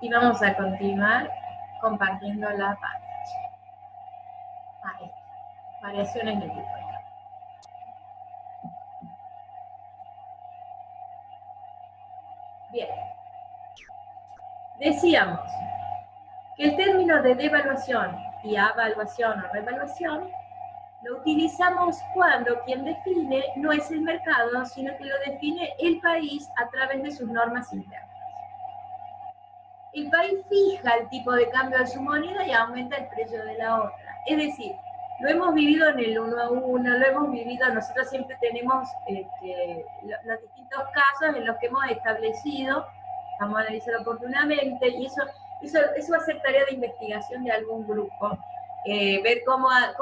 Y vamos a continuar compartiendo la pantalla. Ahí está. Variaciones en el tipo de cambio. Bien. Decíamos que el término de devaluación y avaluación o revaluación lo utilizamos cuando quien define no es el mercado, sino que lo define el país a través de sus normas internas. El país fija el tipo de cambio de su moneda y aumenta el precio de la otra. Es decir, lo hemos vivido en el 1 a 1, lo hemos vivido, nosotros siempre tenemos los distintos casos en los que hemos establecido, vamos a analizar oportunamente, y eso va a ser tarea de investigación de algún grupo, ver cómo han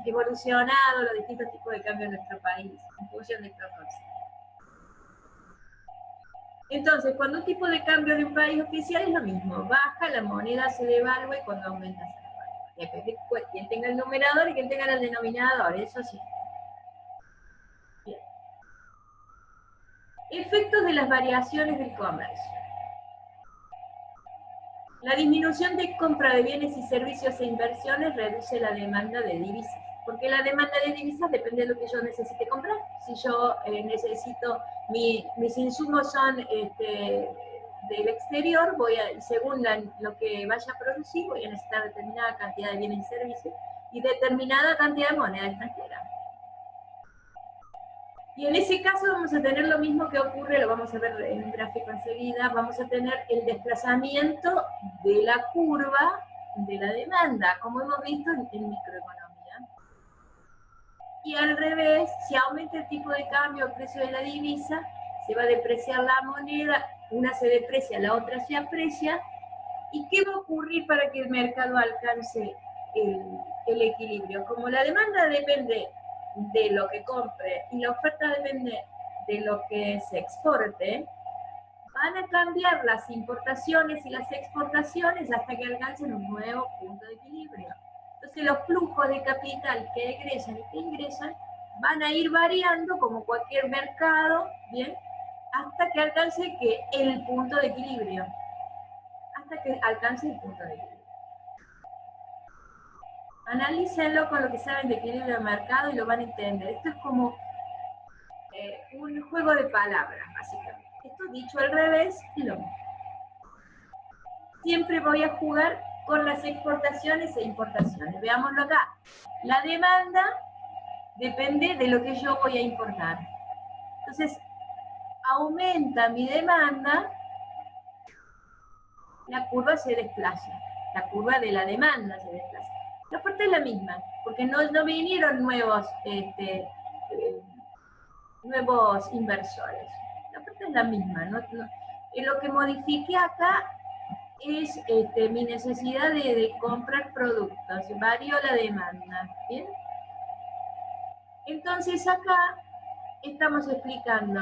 evolucionado los distintos tipos de cambio en nuestro país, en función de estos conceptos. Entonces, cuando un tipo de cambio de un país oficial es lo mismo, baja, la moneda se devalúa y cuando aumenta se devalúa. Depende de quién tenga el numerador y quién tenga el denominador, eso sí. Bien. Efectos de las variaciones del comercio. La disminución de compra de bienes y servicios e inversiones reduce la demanda de divisas, porque la demanda de divisas depende de lo que yo necesite comprar. Si yo necesito, mis insumos son del exterior, según lo que vaya a producir, voy a necesitar determinada cantidad de bienes y servicios y determinada cantidad de moneda extranjera. Y en ese caso vamos a tener lo mismo que ocurre, lo vamos a ver en un gráfico enseguida, vamos a tener el desplazamiento de la curva de la demanda, como hemos visto en microeconomía. Y al revés, si aumenta el tipo de cambio, el precio de la divisa, se va a depreciar la moneda, una se deprecia, la otra se aprecia. ¿Y qué va a ocurrir para que el mercado alcance el equilibrio? Como la demanda depende de lo que compre y la oferta depende de lo que se exporte, van a cambiar las importaciones y las exportaciones hasta que alcancen un nuevo punto de equilibrio. Entonces los flujos de capital que egresan y que ingresan van a ir variando como cualquier mercado, ¿bien? Hasta que alcance el punto de equilibrio. Hasta que alcance el punto de equilibrio. Analícenlo con lo que saben de equilibrio de mercado y lo van a entender. Esto es como un juego de palabras, básicamente. Esto dicho al revés y lo mismo. Siempre voy a jugar con las exportaciones e importaciones. Veámoslo acá. La demanda depende de lo que yo voy a importar. Entonces, aumenta mi demanda, la curva se desplaza. La curva de la demanda se desplaza. La oferta es la misma, porque no vinieron nuevos inversores. La oferta es la misma. Lo que modifiqué acá es mi necesidad de comprar productos, varió la demanda, ¿bien? Entonces acá estamos explicando,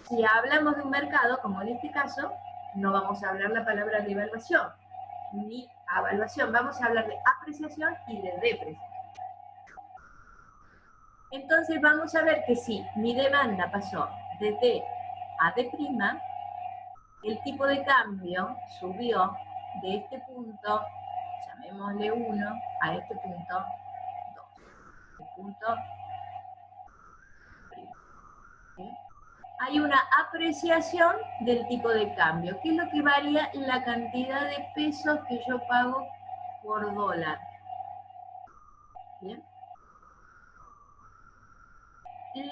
si hablamos de un mercado, como en este caso, no vamos a hablar la palabra devaluación, ni avaluación, vamos a hablar de apreciación y de depreciación. Entonces vamos a ver que si mi demanda pasó de D a D', el tipo de cambio subió de este punto, llamémosle 1, a este punto 2. El punto primo. ¿Sí? Hay una apreciación del tipo de cambio, que es lo que varía la cantidad de pesos que yo pago por dólar. ¿Bien?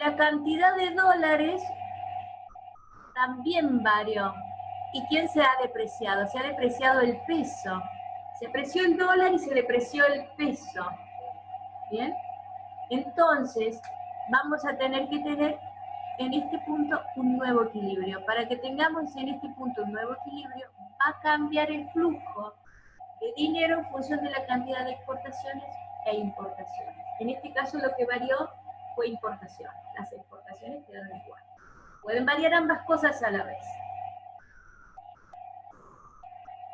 La cantidad de dólares también varió. ¿Y quién se ha depreciado? Se ha depreciado el peso. Se apreció el dólar y se depreció el peso. ¿Bien? Entonces, vamos a tener que tener en este punto un nuevo equilibrio. Para que tengamos en este punto un nuevo equilibrio, va a cambiar el flujo de dinero en función de la cantidad de exportaciones e importaciones. En este caso lo que varió fue importación. Las exportaciones quedaron igual. Pueden variar ambas cosas a la vez.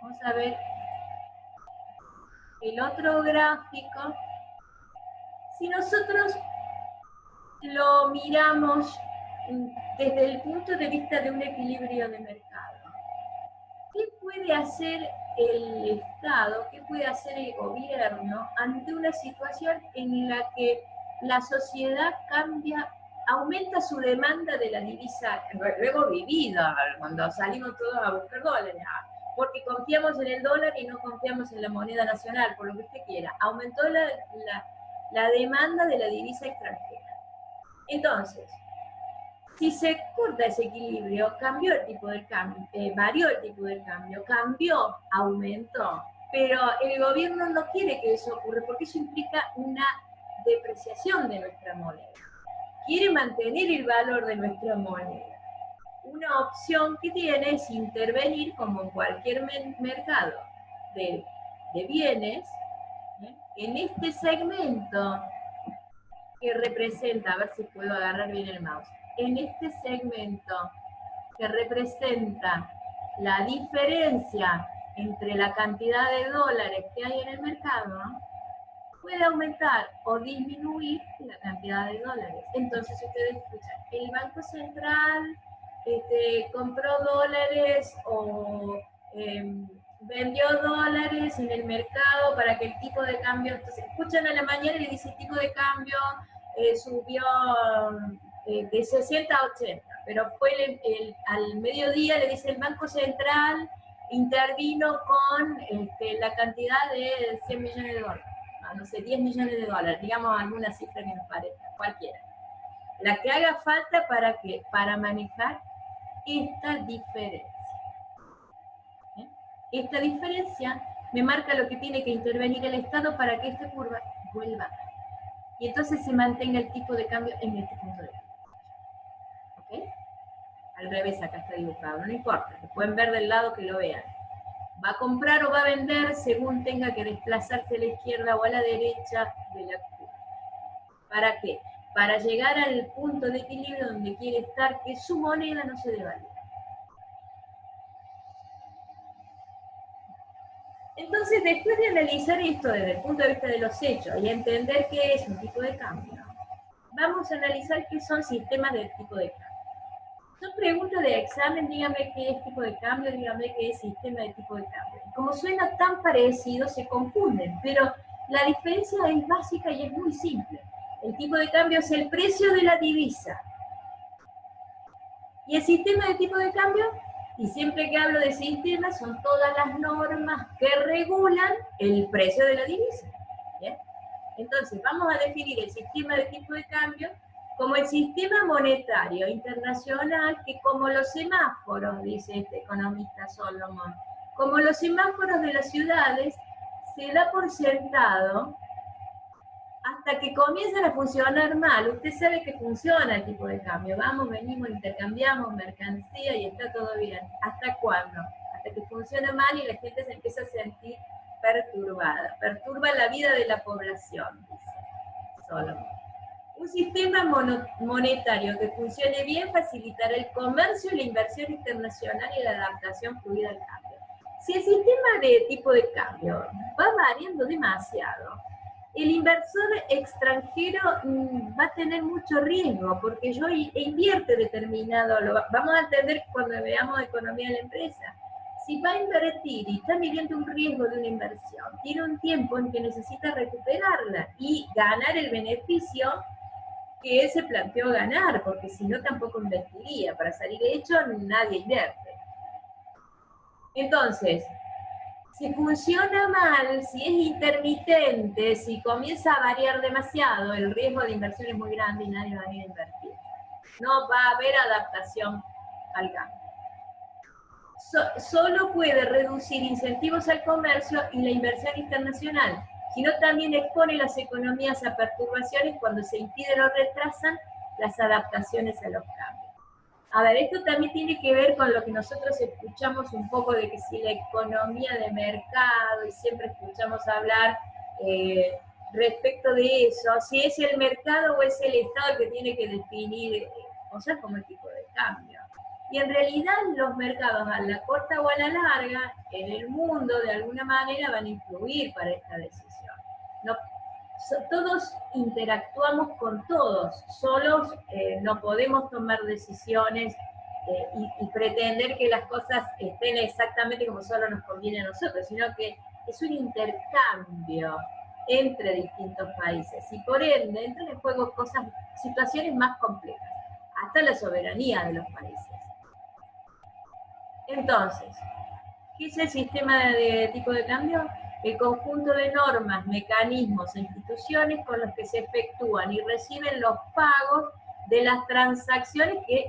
Vamos a ver el otro gráfico. Si nosotros lo miramos desde el punto de vista de un equilibrio de mercado, ¿qué puede hacer el Estado, qué puede hacer el gobierno ante una situación en la que la sociedad cambia, aumenta su demanda de la divisa, luego vivida, cuando salimos todos a buscar dólares, porque confiamos en el dólar y no confiamos en la moneda nacional, por lo que usted quiera, aumentó la demanda de la divisa extranjera. Entonces, si se corta ese equilibrio, cambió el tipo de cambio, varió el tipo de cambio, cambió, aumentó, pero el gobierno no quiere que eso ocurra porque eso implica una depreciación de nuestra moneda. Quiere mantener el valor de nuestra moneda. Una opción que tiene es intervenir como en cualquier mercado de bienes, en este segmento que representa, a ver si puedo agarrar bien el mouse, en este segmento que representa la diferencia entre la cantidad de dólares que hay en el mercado, puede aumentar o disminuir la cantidad de dólares. Entonces ustedes escuchan, el Banco Central compró dólares o vendió dólares en el mercado para que el tipo de cambio, entonces escuchan a la mañana y le dice el tipo de cambio subió de 60 a 80, pero fue al mediodía le dice el Banco Central intervino con la cantidad de 100 millones de dólares, no sé, 10 millones de dólares, digamos alguna cifra que nos parezca, cualquiera. La que haga falta para ¿qué? Para manejar esta diferencia. Esta diferencia me marca lo que tiene que intervenir el Estado para que esta curva vuelva. Y entonces se mantenga el tipo de cambio en este punto de vista. ¿Ok? Al revés, acá está dibujado, no importa, lo pueden ver del lado que lo vean. Va a comprar o va a vender según tenga que desplazarse a la izquierda o a la derecha de la curva. ¿Para qué? Para llegar al punto de equilibrio donde quiere estar, que su moneda no se devalúe. Entonces, después de analizar esto desde el punto de vista de los hechos y entender qué es un tipo de cambio, vamos a analizar qué son sistemas de tipo de cambio. Son preguntas de examen, dígame qué es tipo de cambio, dígame qué es sistema de tipo de cambio. Como suena tan parecido, se confunden, pero la diferencia es básica y es muy simple. El tipo de cambio es el precio de la divisa. ¿Y el sistema de tipo de cambio? Y siempre que hablo de sistema, son todas las normas que regulan el precio de la divisa. ¿Bien? Entonces, vamos a definir el sistema de tipo de cambio como el sistema monetario internacional que, como los semáforos, dice este economista Solomon, como los semáforos de las ciudades, se da por sentado hasta que comienzan a funcionar mal. Usted sabe que funciona el tipo de cambio. Vamos, venimos, intercambiamos mercancía y está todo bien. ¿Hasta cuándo? Hasta que funciona mal y la gente se empieza a sentir perturbada. Perturba la vida de la población, dice Solomon. Un sistema monetario que funcione bien facilitará el comercio, la inversión internacional y la adaptación fluida al cambio. Si el sistema de tipo de cambio va variando demasiado, el inversor extranjero va a tener mucho riesgo, porque yo invierte determinado, vamos a entender cuando veamos economía de la empresa. Si va a invertir y está midiendo un riesgo de una inversión, tiene un tiempo en que necesita recuperarla y ganar el beneficio que él se planteó ganar, porque si no tampoco invertiría. Para salir hecho, nadie invierte. Entonces, si funciona mal, si es intermitente, si comienza a variar demasiado, el riesgo de inversión es muy grande y nadie va a ir a invertir. No va a haber adaptación al cambio. Solo puede reducir incentivos al comercio y la inversión internacional, sino también expone las economías a perturbaciones cuando se impiden o retrasan las adaptaciones a los cambios. A ver, esto también tiene que ver con lo que nosotros escuchamos un poco de que si la economía de mercado, y siempre escuchamos hablar respecto de eso, si es el mercado o es el Estado el que tiene que definir cosas como el tipo de cambio. Y en realidad los mercados a la corta o a la larga, en el mundo de alguna manera van a influir para esta decisión. No, todos interactuamos con todos, solos no podemos tomar decisiones y pretender que las cosas estén exactamente como solo nos conviene a nosotros, sino que es un intercambio entre distintos países y por ende entran en juego situaciones más complejas, hasta la soberanía de los países. Entonces, ¿qué es el sistema de tipo de cambio? El conjunto de normas, mecanismos e instituciones con los que se efectúan y reciben los pagos de las transacciones que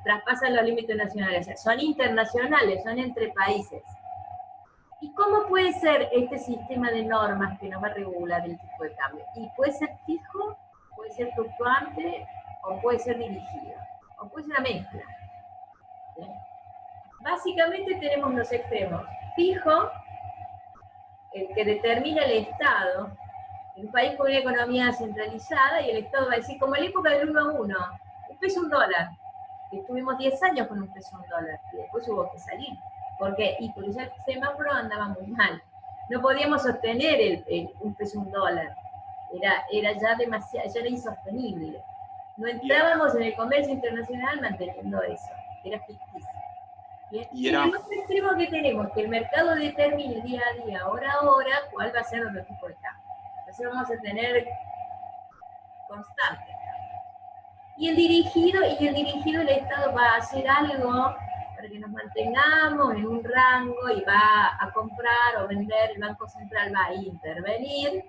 traspasan los límites nacionales. O sea, son internacionales, son entre países. ¿Y cómo puede ser este sistema de normas que nos va a regular el tipo de cambio? Y puede ser fijo, puede ser fluctuante, o puede ser dirigido, o puede ser una mezcla. ¿Sí? Básicamente tenemos los extremos. Fijo, el que determina el Estado, en un país con una economía centralizada, y el Estado va a decir, como en la época del 1 a 1, un peso un dólar. Estuvimos 10 años con un peso un dólar, y después hubo que salir. ¿Por qué? Y porque ya el semáforo andaba muy mal. No podíamos sostener un peso un dólar. Era ya demasiado, ya era insostenible. No entrábamos en el comercio internacional manteniendo eso. Era ficticio. Bien. Y el otro extremo que tenemos, que el mercado determine día a día, hora a hora, cuál va a ser nuestro tipo de cambio. Entonces vamos a tener constante. Y el dirigido el Estado va a hacer algo para que nos mantengamos en un rango y va a comprar o vender, el Banco Central va a intervenir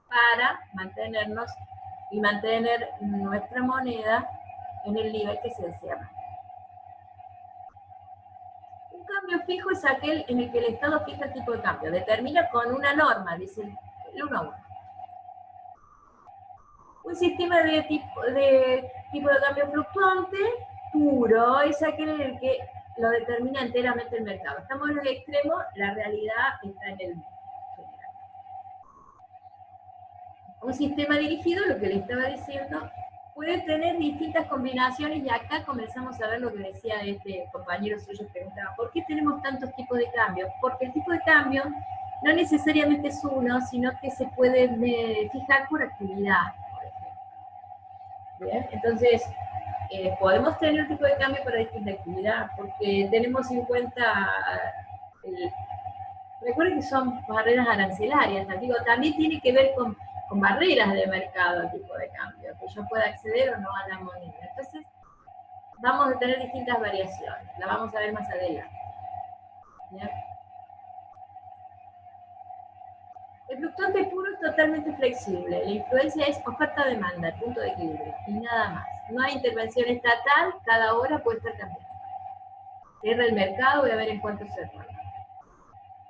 para mantenernos y mantener nuestra moneda en el nivel que se desea. Un cambio fijo es aquel en el que el Estado fija el tipo de cambio, determina con una norma, dice el 1 a 1. Un sistema de tipo de cambio fluctuante, puro, es aquel en el que lo determina enteramente el mercado. Estamos en el extremo, la realidad está en el general. Un sistema dirigido, lo que le estaba diciendo, puede tener distintas combinaciones y acá comenzamos a ver lo que decía este compañero suyo, preguntaba, ¿por qué tenemos tantos tipos de cambios? Porque el tipo de cambio no necesariamente es uno, sino que se puede fijar por actividad. Bien, entonces podemos tener un tipo de cambio para distinta actividad, porque tenemos en cuenta, recuerden que son barreras arancelarias, digo, también tiene que ver con barreras de mercado el tipo de cambio, que yo pueda acceder o no a la moneda. Entonces, vamos a tener distintas variaciones, la vamos a ver más adelante. ¿Bien? El fluctuante puro es totalmente flexible, la influencia es oferta-demanda, el punto de equilibrio, y nada más. No hay intervención estatal, cada hora puede estar cambiando. Cierra el mercado y a ver en cuánto se rola.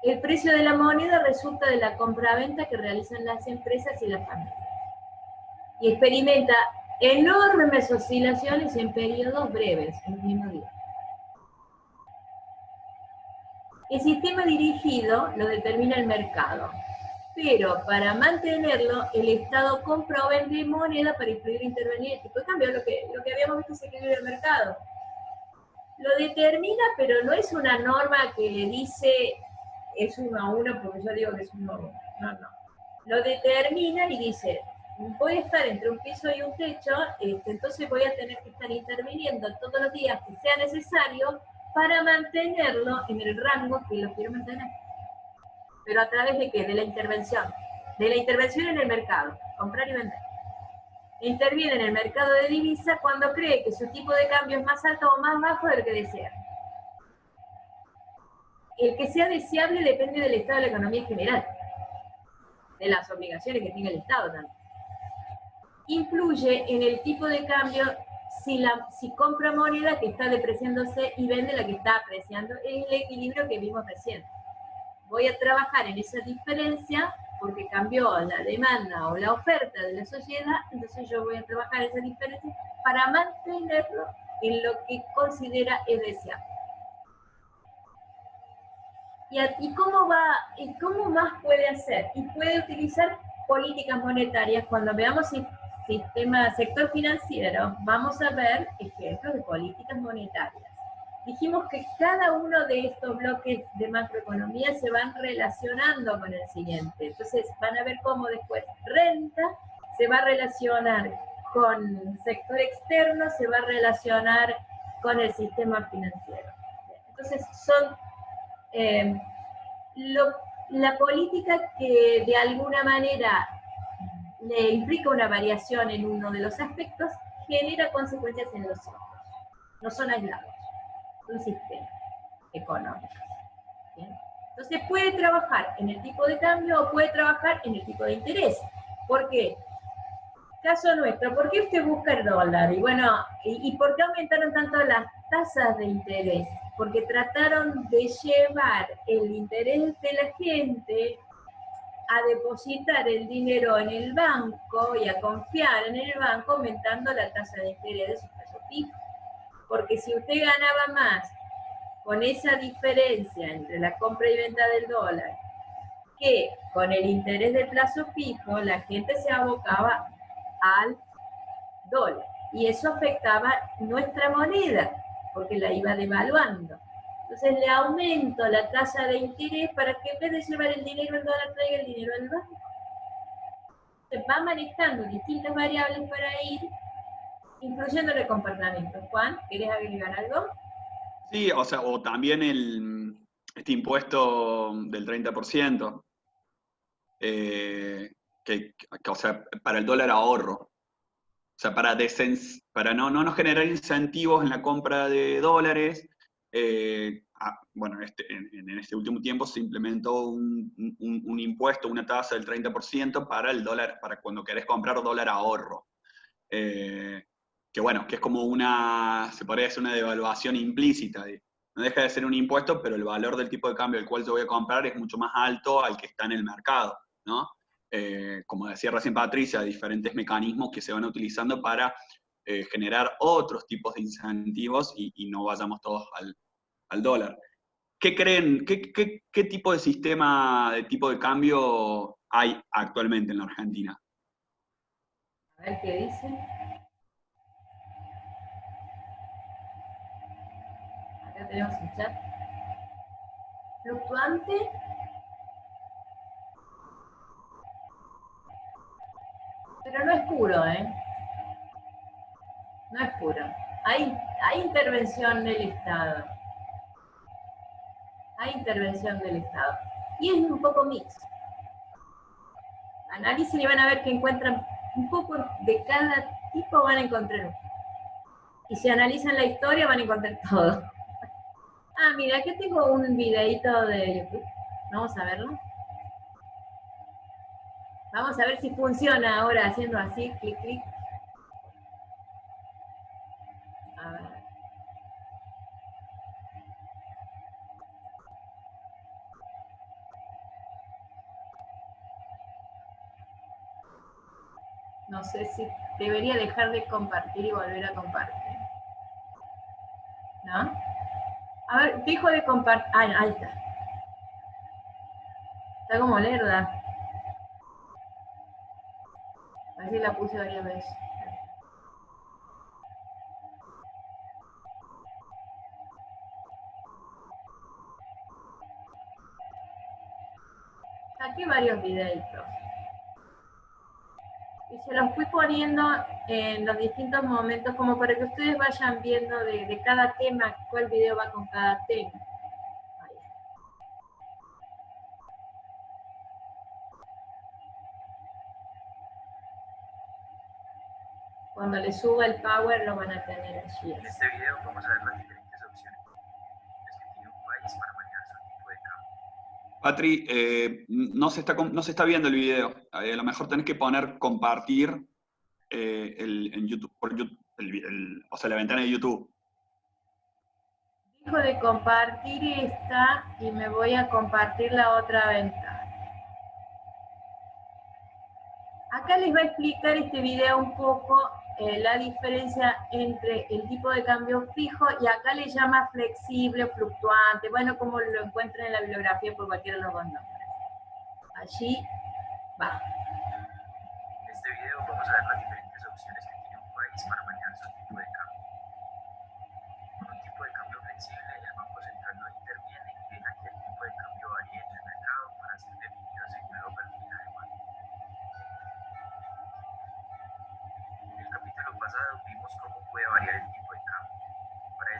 El precio de la moneda resulta de la compra-venta que realizan las empresas y las familias. Y experimenta enormes oscilaciones en periodos breves, en el mismo día. El sistema dirigido lo determina el mercado, pero para mantenerlo, el Estado compra o vende moneda para influir e intervenir el tipo de cambio. Lo que habíamos visto es el equilibrio del mercado. Lo determina, pero no es una norma que le dice es 1 a 1, porque yo digo que es 1 a 1. No, no. Lo determina y dice, voy a estar entre un piso y un techo, entonces voy a tener que estar interviniendo todos los días que sea necesario para mantenerlo en el rango que lo quiero mantener. ¿Pero a través de qué? De la intervención. De la intervención en el mercado, comprar y vender. Interviene en el mercado de divisa cuando cree que su tipo de cambio es más alto o más bajo del que desea. El que sea deseable depende del estado de la economía en general, de las obligaciones que tenga el Estado también. Influye en el tipo de cambio si compra moneda que está depreciándose y vende la que está apreciando. Es el equilibrio que vimos recién. Voy a trabajar en esa diferencia porque cambió la demanda o la oferta de la sociedad, entonces yo voy a trabajar esa diferencia para mantenerlo en lo que considera es deseable. ¿Y cómo más puede hacer? Y puede utilizar políticas monetarias. Cuando veamos sector financiero, vamos a ver ejemplos de políticas monetarias. Dijimos que cada uno de estos bloques de macroeconomía se van relacionando con el siguiente. Entonces van a ver cómo después renta se va a relacionar con sector externo, se va a relacionar con el sistema financiero. Entonces son la política que de alguna manera le implica una variación en uno de los aspectos, genera consecuencias en los otros. No son aislados, son sistemas económicos. ¿Bien? Entonces puede trabajar en el tipo de cambio o puede trabajar en el tipo de interés. ¿Por qué? Caso nuestro, ¿por qué usted busca el dólar? Y bueno, ¿y por qué aumentaron tanto las tasas de interés? Porque trataron de llevar el interés de la gente a depositar el dinero en el banco y a confiar en el banco aumentando la tasa de interés de su plazo fijo. Porque si usted ganaba más con esa diferencia entre la compra y venta del dólar que con el interés del plazo fijo, la gente se abocaba al dólar. Y eso afectaba nuestra moneda, porque la iba devaluando. Entonces le aumento la tasa de interés para que en vez de llevar el dinero al dólar, traiga el dinero al banco. Se va manejando distintas variables para ir influyendo en el comportamiento. Juan, ¿querés agregar algo? Sí, o sea, o también este impuesto del 30%, o sea, para el dólar ahorro. O sea, para no generar incentivos en la compra de dólares, bueno, en este último tiempo se implementó un impuesto, una tasa del 30% para el dólar, para cuando querés comprar dólar ahorro. Que bueno, que es como se podría decir una devaluación implícita. No deja de ser un impuesto, pero el valor del tipo de cambio al cual yo voy a comprar es mucho más alto al que está en el mercado, ¿no? Como decía recién Patricia, diferentes mecanismos que se van utilizando para generar otros tipos de incentivos y no vayamos todos al dólar. ¿Qué creen? ¿Qué tipo de sistema, de tipo de cambio hay actualmente en la Argentina? A ver qué dice. Acá tenemos un chat. Fluctuante. Pero no es puro, ¿eh? No es puro. Hay intervención del Estado. Hay intervención del Estado. Y es un poco mixto. Analicen y van a ver que encuentran un poco de cada tipo, van a encontrar uno. Y si analizan la historia van a encontrar todo. Ah, mira, aquí tengo un videito de YouTube. Vamos a verlo. Vamos a ver si funciona ahora haciendo así, clic, clic. A ver. No sé si debería dejar de compartir y volver a compartir. ¿No? A ver, dejo de compartir. Ah, ahí está. Está como lerda. Así la puse varias veces. Saqué varios videitos. Y se los fui poniendo en los distintos momentos como para que ustedes vayan viendo de cada tema cuál video va con cada tema. Ahí. Cuando les suba el power lo van a tener allí. En este video vamos a ver las diferentes opciones que tiene un país para manejar su tipo de cambio. Patri, no se está viendo el video. A lo mejor tenés que poner compartir en YouTube, por YouTube o sea, la ventana de YouTube. Dejo de compartir esta y me voy a compartir la otra ventana. Acá les va a explicar este video un poco la diferencia entre el tipo de cambio fijo y acá le llama flexible, fluctuante, bueno, como lo encuentran en la bibliografía por cualquiera de los dos nombres. Allí va. En este video vamos a ver las diferentes opciones que tiene un país para manejar su tipo de cambio. Con un tipo de cambio flexible, el Banco Central no interviene y deja que el tipo de cambio varíe en el mercado para ser definido según la oferta y la demanda. En el capítulo pasado vimos cómo puede variar el tipo de cambio. Para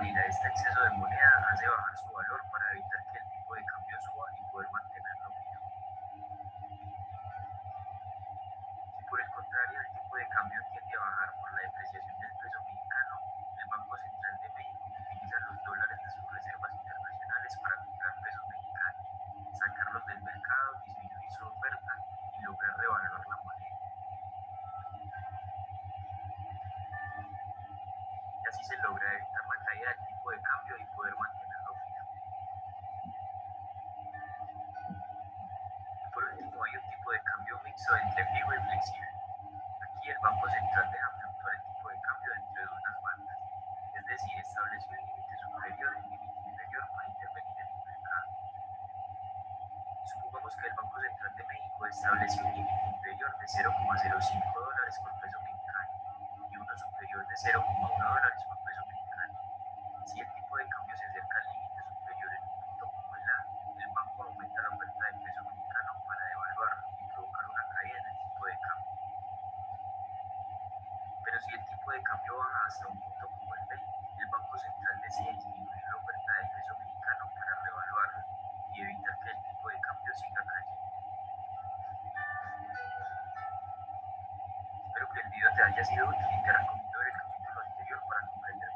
manera, este exceso de moneda hace bajar su valor para evitar que el tipo de cambio suba y poder mantenerlo fijo. Si por el contrario el tipo de cambio tiende a bajar por la depreciación del peso mexicano, el Banco Central de México utiliza los dólares de sus reservas internacionales para comprar pesos mexicanos, sacarlos del mercado, disminuir su oferta y lograr revaluar la moneda. Y así se logra evitar la caída del tipo de cambio y poder mantenerlo fijo. Y por último hay un tipo de cambio mixto entre fijo y flexible. Aquí el Banco Central deja fluctuar el tipo de cambio dentro de unas bandas, es decir, establece un límite superior y un límite inferior para intervenir en el mercado. Supongamos que el Banco Central de México establece un límite inferior de 0,05 dólares por peso mexicano y uno superior de 0,1 dólares por peso mexicano. Si el tipo de cambio se acerca al límite superior en un punto como el banco aumenta la oferta del peso mexicano para devaluarlo y provocar una caída en el tipo de cambio. Pero si el tipo de cambio baja hasta un punto como el B, el Banco Central decide disminuir la oferta del peso mexicano para revaluarlo y evitar que el tipo de cambio siga cayendo. Espero que el video te haya sido útil y te recomiendo ver el capítulo anterior para comprender.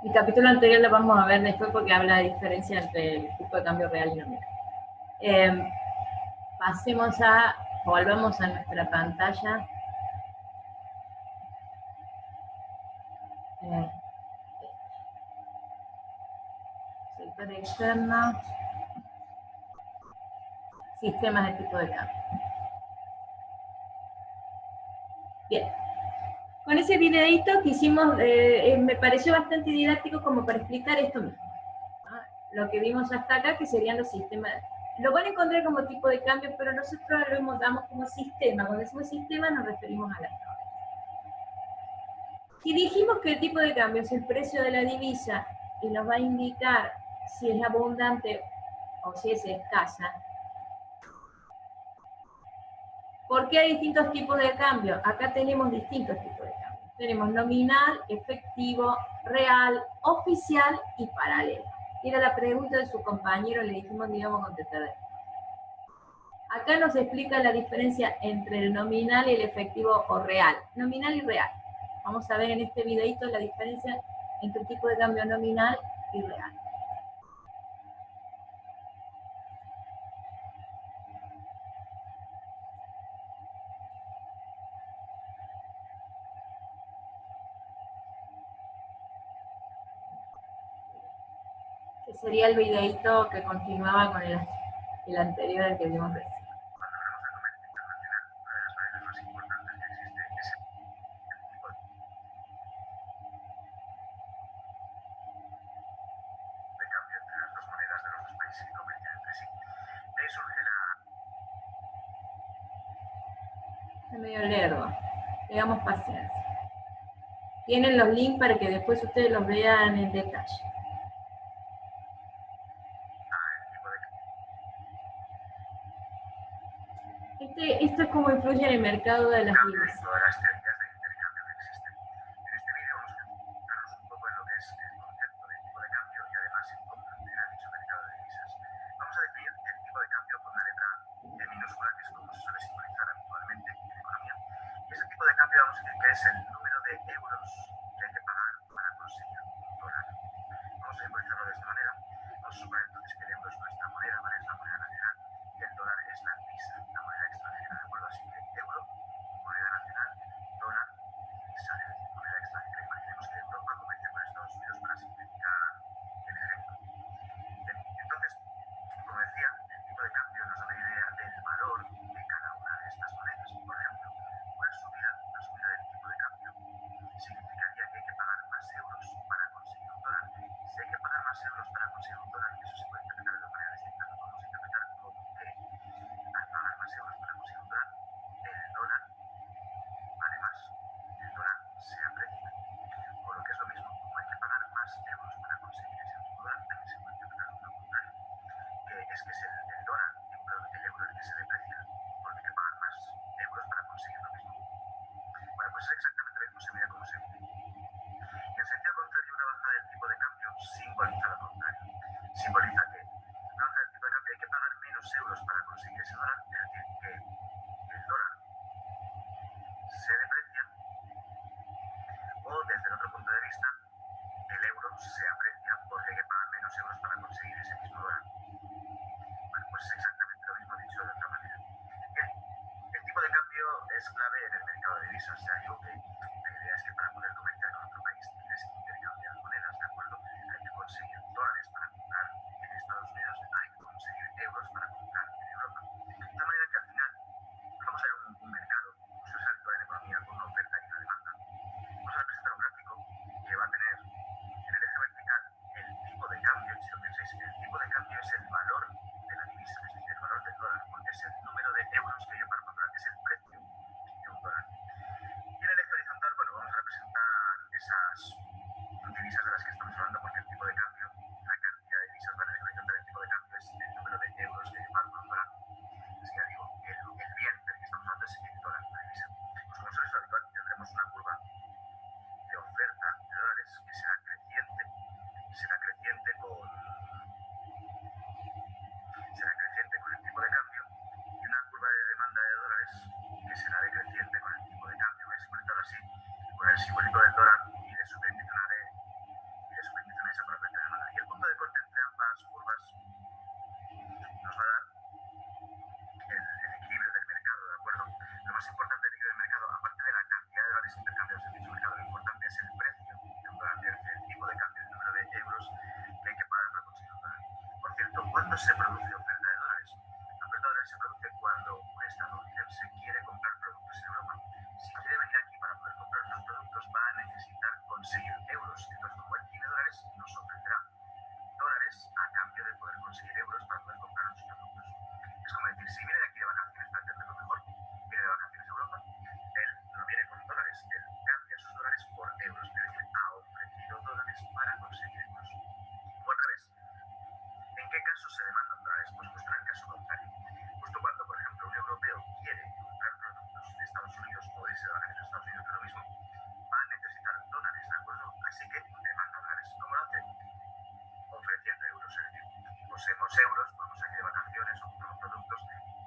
El capítulo anterior lo vamos a ver después porque habla de diferencia entre el tipo de cambio real y nominal. Volvamos a nuestra pantalla. Sector externo. Sistemas de tipo de cambio. Bien. Con ese videito que hicimos, me pareció bastante didáctico como para explicar esto mismo, ¿no? Lo que vimos hasta acá, que serían los sistemas. Lo van a encontrar como tipo de cambio, pero nosotros lo damos como sistema. Cuando decimos sistema nos referimos a las normas. Si dijimos que el tipo de cambio es el precio de la divisa y nos va a indicar si es abundante o si es escasa, ¿por qué hay distintos tipos de cambio? Acá tenemos distintos tipos de cambio. Tenemos nominal, efectivo, real, oficial y paralelo. Era la pregunta de su compañero, le dijimos que íbamos a contestar. Acá nos explica la diferencia entre el nominal y el efectivo o real. Nominal y real. Vamos a ver en este videito la diferencia entre el tipo de cambio nominal y real. Que sería el videito que continuaba con el anterior al que vimos recién. Es medio lerdo. Tengamos paciencia. Tienen los links para que después ustedes los vean en detalle. Esto es cómo influye en el mercado de las divisas. Es el número de euros que hay que pagar para conseguir un dólar. Vamos a simbolizarlo de esta manera. Vamos a suponer entonces que el euro es nuestra moneda, ¿vale? Es la moneda nacional, y el dólar es la divisa, la moneda extranjera, ¿de acuerdo? Así que euro, moneda nacional, dólar, divisa, es decir, moneda extranjera. Imaginemos que Europa comercia con Estados Unidos para simplificar el ejemplo. Bien, entonces, como decía, el tipo de cambio nos da una idea del valor de cada una de estas monedas. Por ejemplo, una subida del tipo de cambio significaría que hay que pagar más euros para conseguir un dólar. Si hay que pagar más euros para conseguir un dólar, eso se puede interpretar de dos maneras distintas. Lo podemos interpretar como que al pagar más euros para conseguir un dólar, el dólar vale más, el dólar se aprecia. O lo que es lo mismo, como hay que pagar más euros para conseguir ese mismo dólar, también se puede interpretar de lo contrario, que es el dólar, el euro el que se deprecia, porque hay que pagar más euros para conseguir lo mismo. Bueno, pues es exactamente lo mismo, se mira como se mide. Y en sentido contrario, una bajada del tipo de cambio ¿cuándo se produce oferta de dólares? La oferta de dólares se produce cuando un estadounidense quiere comprar productos en Europa. Si quiere venir aquí para poder comprar los productos, va a necesitar conseguir euros. Entonces, como él tiene dólares, nos ofrecerá dólares a cambio de poder conseguir euros para poder comprar los productos. Es como decir, si viene de aquí de vacaciones para tener lo mejor, viene de vacaciones a Europa, él no viene con dólares, él cambia sus dólares por euros, es decir, ha ofrecido dólares para conseguir euros. O al revés, ¿en qué casos se demandan dólares? Pues justo en el caso contrario. Justo cuando, por ejemplo, un europeo quiere comprar productos de Estados Unidos o irse de vacaciones a Estados Unidos, que es lo mismo, va a necesitar dólares, ¿de acuerdo? Así que demanda dólares. ¿Cómo lo hace? Ofreciendo euros. Es decir, poseemos euros, vamos aquí de vacaciones o compramos productos,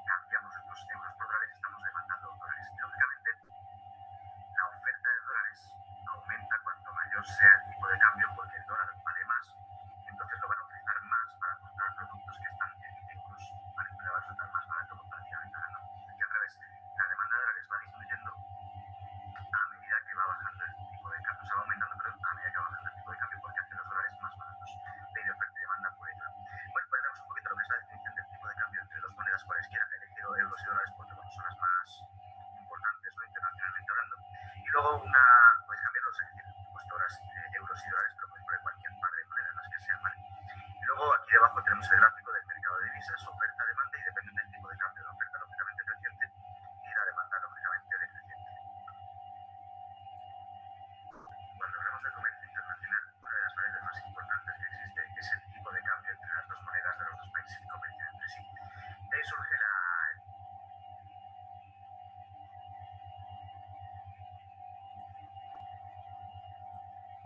cambiamos estos euros por dólares, estamos demandando dólares. Y lógicamente, la oferta de dólares aumenta cuanto mayor sea el tipo de cambio, porque el dólar vale más, entonces lo van a utilizar más para comprar productos que están en euros, ¿vale? Le va a resultar más barato comparativamente hablando. Y al revés, la demanda de dólares va disminuyendo a medida que va bajando el tipo de cambio, o sea, va aumentando, pero a medida que va bajando el tipo de cambio, porque hace los dólares más baratos. Ley de oferta y demanda pura y dura. Bueno, pues tenemos un poquito lo que es la definición del tipo de cambio entre dos monedas cualesquiera. He elegido euros y dólares porque bueno, son las más importantes, ¿no? Internacionalmente hablando. Y luego puedes cambiarlos, es decir, puesto euros y dólares, pero puedes poner cualquier par de monedas, las que sean, ¿vale? Y luego aquí debajo tenemos el gráfico del mercado de divisas, oferta, demanda, y depende del tipo de cambio, la oferta lógicamente creciente y la demanda lógicamente decreciente. Cuando hablamos de comercio internacional, una de las variables más importantes que existe es el tipo de cambio entre las dos monedas de los dos países que comercian entre sí. De ahí surge la...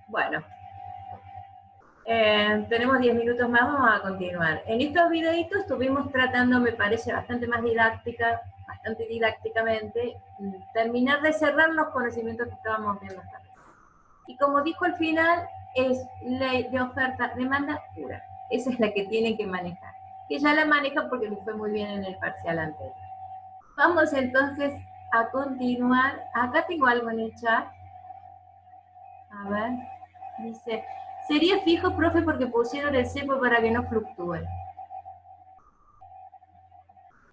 Bueno, tenemos 10 minutos más, vamos a continuar. En estos videitos estuvimos tratando, me parece, bastante didácticamente, terminar de cerrar los conocimientos que estábamos viendo esta vez. Y como dijo al final, es ley de oferta, demanda pura. Esa es la que tienen que manejar. Que ya la manejan porque les fue muy bien en el parcial anterior. Vamos entonces a continuar. Acá tengo algo en el chat. A ver, dice, sería fijo, profe, porque pusieron el cepo para que no fluctúe.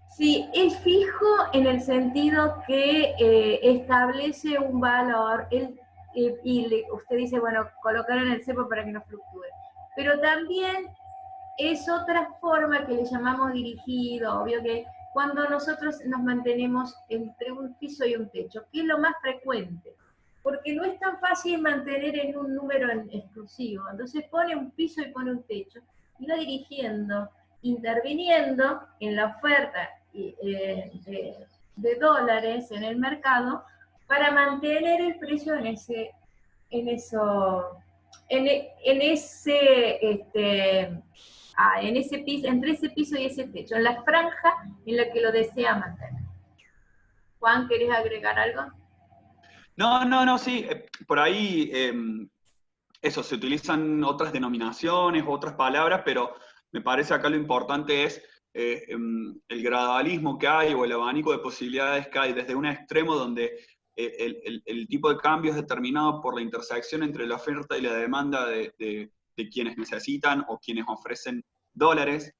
Sí, es fijo en el sentido que establece un valor, usted dice, bueno, colocar en el cepo para que no fluctúe. Pero también es otra forma que le llamamos dirigido, obvio que cuando nosotros nos mantenemos entre un piso y un techo, que es lo más frecuente. Porque no es tan fácil mantener en un número exclusivo. Entonces pone un piso y pone un techo, y va dirigiendo, interviniendo en la oferta de dólares en el mercado para mantener el precio entre ese piso y ese techo, en la franja en la que lo desea mantener. Juan, ¿querés agregar algo? No, sí, por ahí eso, se utilizan otras denominaciones, otras palabras, pero me parece acá lo importante es el gradualismo que hay o el abanico de posibilidades que hay desde un extremo donde el tipo de cambio es determinado por la intersección entre la oferta y la demanda de quienes necesitan o quienes ofrecen dólares,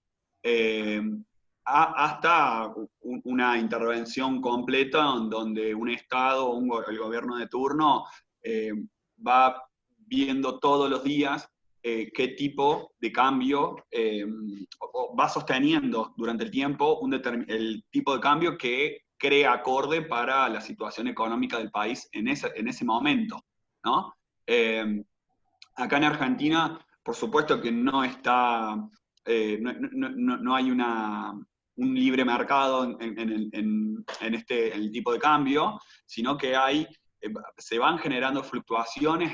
hasta una intervención completa donde un Estado o el gobierno de turno va viendo todos los días qué tipo de cambio va sosteniendo durante el tiempo el tipo de cambio que cree acorde para la situación económica del país en ese momento, ¿no? Acá en Argentina, por supuesto que no está, no hay un libre mercado en el tipo de cambio, sino que se van generando fluctuaciones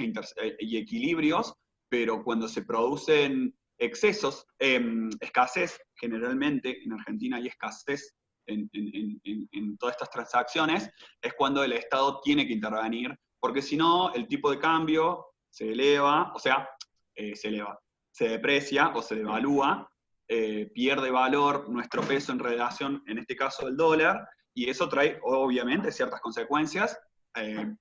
y equilibrios, pero cuando se producen excesos, escasez, generalmente en Argentina hay escasez en todas estas transacciones, es cuando el Estado tiene que intervenir, porque si no, el tipo de cambio se eleva, o sea, se deprecia o se devalúa, pierde valor nuestro peso en relación, en este caso, el dólar, y eso trae, obviamente, ciertas consecuencias.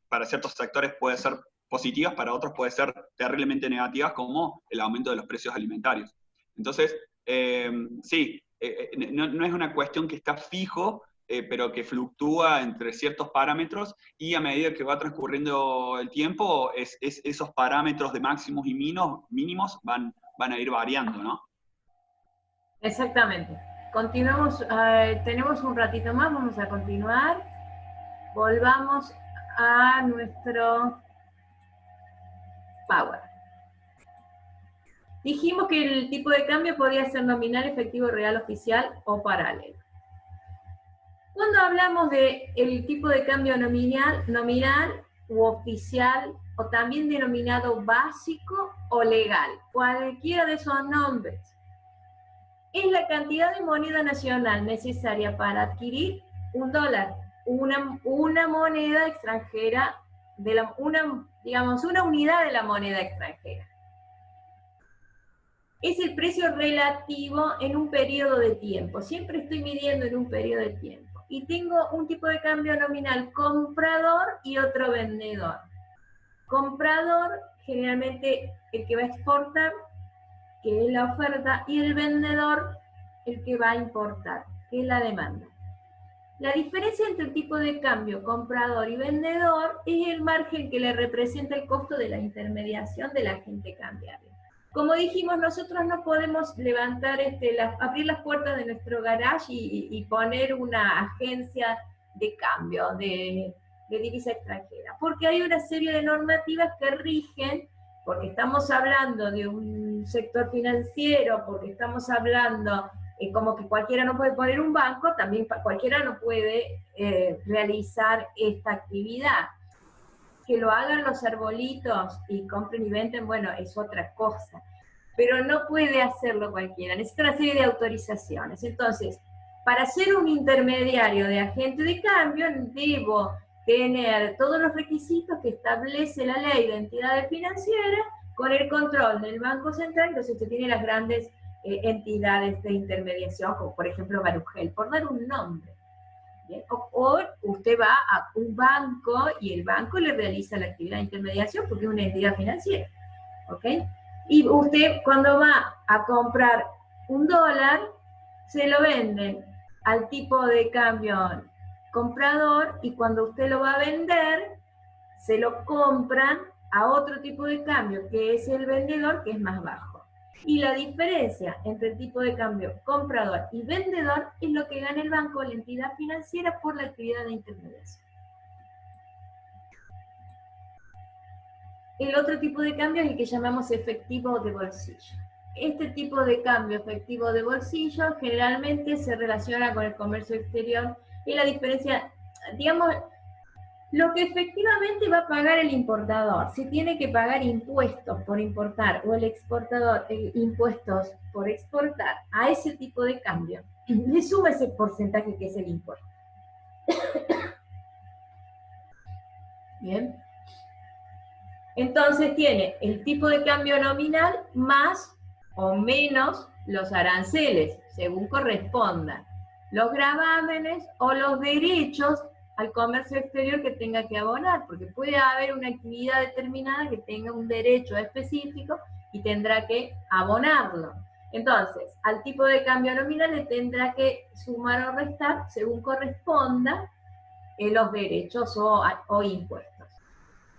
Para ciertos sectores puede ser positivas, para otros puede ser terriblemente negativas, como el aumento de los precios alimentarios. Entonces, Sí, no es una cuestión que está fijo, pero que fluctúa entre ciertos parámetros, y a medida que va transcurriendo el tiempo, esos parámetros de máximos y mínimos van a ir variando, ¿no? Exactamente. Continuamos, tenemos un ratito más, vamos a continuar. Volvamos a nuestro Power. Dijimos que el tipo de cambio podía ser nominal, efectivo, real, oficial o paralelo. Cuando hablamos del tipo de cambio nominal u oficial, o también denominado básico o legal, cualquiera de esos nombres, es la cantidad de moneda nacional necesaria para adquirir $1, una moneda extranjera, digamos, una unidad de la moneda extranjera. Es el precio relativo en un periodo de tiempo. Siempre estoy midiendo en un periodo de tiempo. Y tengo un tipo de cambio nominal comprador y otro vendedor. Comprador, generalmente el que va a exportar, que es la oferta, y el vendedor, el que va a importar, que es la demanda. La diferencia entre el tipo de cambio comprador y vendedor es el margen que le representa el costo de la intermediación del agente cambiario. Como dijimos, nosotros no podemos levantar, abrir las puertas de nuestro garage y poner una agencia de cambio de divisa extranjera, porque hay una serie de normativas que rigen, porque estamos hablando de un sector financiero, porque estamos hablando como que cualquiera no puede poner un banco, también cualquiera no puede realizar esta actividad. Que lo hagan los arbolitos y compren y venden, bueno, es otra cosa. Pero no puede hacerlo cualquiera, necesita una serie de autorizaciones. Entonces, para ser un intermediario de agente de cambio, debo tener todos los requisitos que establece la ley de entidades financieras con el control del Banco Central. Entonces, usted tiene las grandes entidades de intermediación, como por ejemplo Barugel, por dar un nombre. O usted va a un banco y el banco le realiza la actividad de intermediación porque es una entidad financiera, ¿ok? Y usted cuando va a comprar $1, se lo venden al tipo de cambio comprador, y cuando usted lo va a vender, se lo compran a otro tipo de cambio, que es el vendedor, que es más bajo. Y la diferencia entre el tipo de cambio comprador y vendedor es lo que gana el banco o la entidad financiera por la actividad de intermediación. El otro tipo de cambio es el que llamamos efectivo de bolsillo. Este tipo de cambio efectivo de bolsillo generalmente se relaciona con el comercio exterior, y la diferencia, digamos, lo que efectivamente va a pagar el importador, si tiene que pagar impuestos por importar, o el exportador impuestos por exportar, a ese tipo de cambio le suma ese porcentaje que es el impuesto. Bien. Entonces tiene el tipo de cambio nominal más o menos los aranceles, según corresponda, los gravámenes o los derechos al comercio exterior que tenga que abonar, porque puede haber una actividad determinada que tenga un derecho específico y tendrá que abonarlo. Entonces, al tipo de cambio nominal le tendrá que sumar o restar, según corresponda, los derechos o impuestos.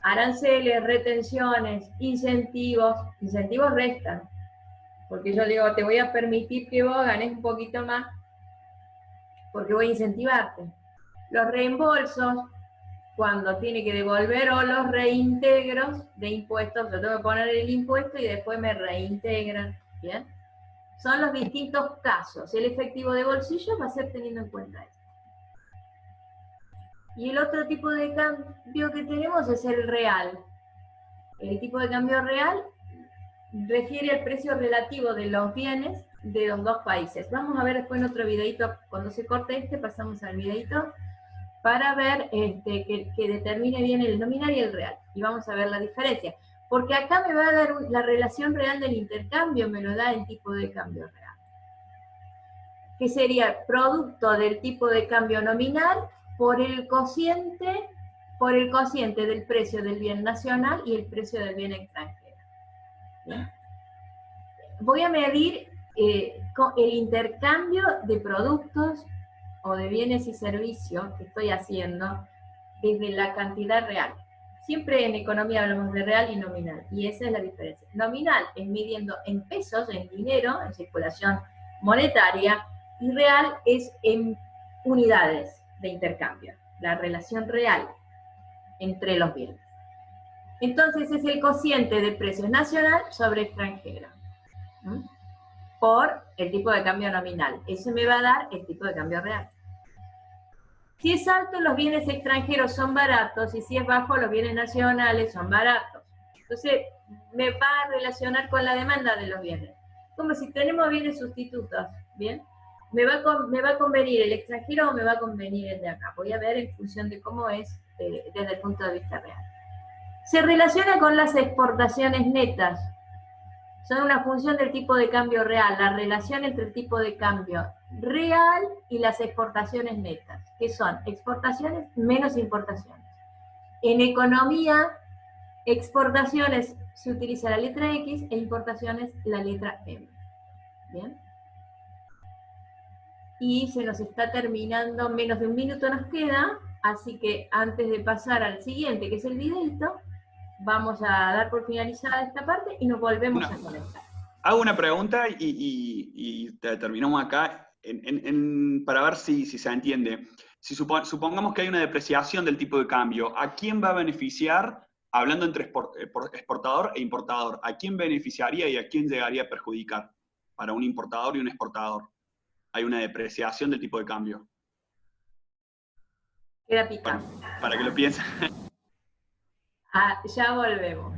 Aranceles, retenciones, incentivos restan, porque yo digo, te voy a permitir que vos ganes un poquito más, porque voy a incentivarte. Los reembolsos, cuando tiene que devolver, o los reintegros de impuestos, yo tengo que poner el impuesto y después me reintegran, ¿bien? Son los distintos casos. El efectivo de bolsillo va a ser teniendo en cuenta esto. Y el otro tipo de cambio que tenemos es el real. El tipo de cambio real refiere al precio relativo de los bienes de los dos países. Vamos a ver después en otro videito, cuando se corte pasamos al videito, para ver que determine bien el nominal y el real. Y vamos a ver la diferencia. Porque acá me va a dar la relación real del intercambio, me lo da el tipo de cambio real. Que sería producto del tipo de cambio nominal por el cociente del precio del bien nacional y el precio del bien extranjero. ¿Bien? Voy a medir el intercambio de productos o de bienes y servicios que estoy haciendo desde la cantidad real. Siempre en economía hablamos de real y nominal, y esa es la diferencia. Nominal es midiendo en pesos, en dinero, en circulación monetaria, y real es en unidades de intercambio, la relación real entre los bienes. Entonces es el cociente de precios nacional sobre extranjero, ¿no? Por el tipo de cambio nominal. Eso me va a dar el tipo de cambio real. Si es alto, los bienes extranjeros son baratos, y si es bajo, los bienes nacionales son baratos. Entonces, me va a relacionar con la demanda de los bienes. Como si tenemos bienes sustitutos, ¿bien? ¿Me va a convenir el extranjero o me va a convenir el de acá? Voy a ver en función de cómo es desde el punto de vista real. Se relaciona con las exportaciones netas. Son una función del tipo de cambio real, la relación entre el tipo de cambio real y las exportaciones netas, que son exportaciones menos importaciones. En economía, exportaciones se utiliza la letra X e importaciones la letra M. ¿Bien? Y se nos está terminando, menos de un minuto nos queda, así que antes de pasar al siguiente, que es el videito, vamos a dar por finalizada esta parte y nos volvemos a conectar. Hago una pregunta y terminamos acá para ver si se entiende. Si supongamos que hay una depreciación del tipo de cambio, ¿a quién va a beneficiar, hablando entre exportador e importador, a quién beneficiaría y a quién llegaría a perjudicar para un importador y un exportador? Hay una depreciación del tipo de cambio. Queda picante. Para que lo piensen. Ya volvemos.